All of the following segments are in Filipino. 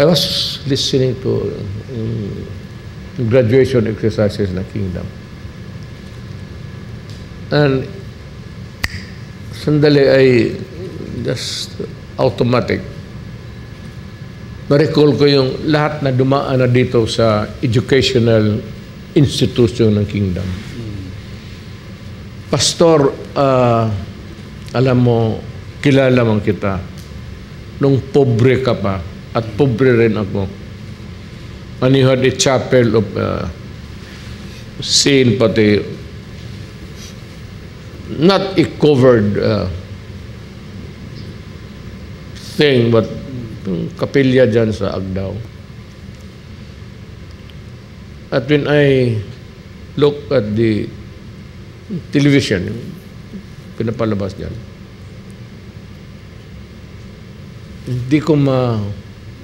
I was listening to graduation exercises ng Kingdom. And sandali ay just automatic. Na-recall ko yung lahat na dumaan na dito sa educational institution ng Kingdom. Pastor, alam mo, kilala man kita. Nung pobre ka pa, at pobre rin ako. And you had a chapel of scene, pati not a covered thing, but kapilya dyan sa Agdao. At when I look at the television, pinapalabas dyan, hindi ko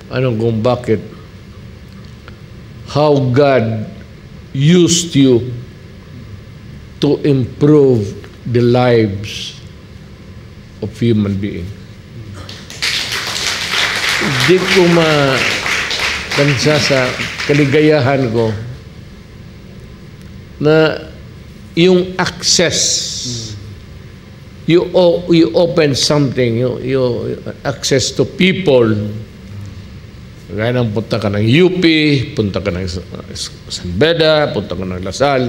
kung bakit, how God used you to improve the lives of human beings. Hindi ko matansa sa kaligayahan ko na yung access, you open something, you access to people. Gaya ng punta ka ng UP, punta ka ng San Beda, punta ka ng Lasal.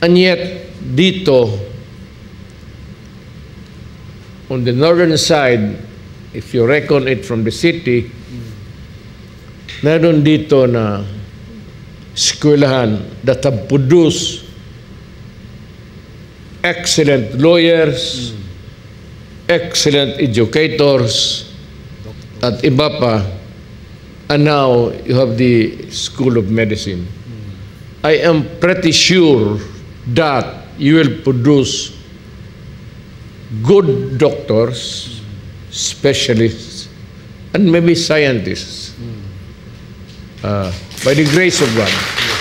And yet, dito, on the northern side, if you reckon it from the city, meron dito na eskwelahan that have produced excellent lawyers, excellent educators, at iba pa, and now you have the School of Medicine. I am pretty sure that you will produce good doctors, specialists, and maybe scientists by the grace of God.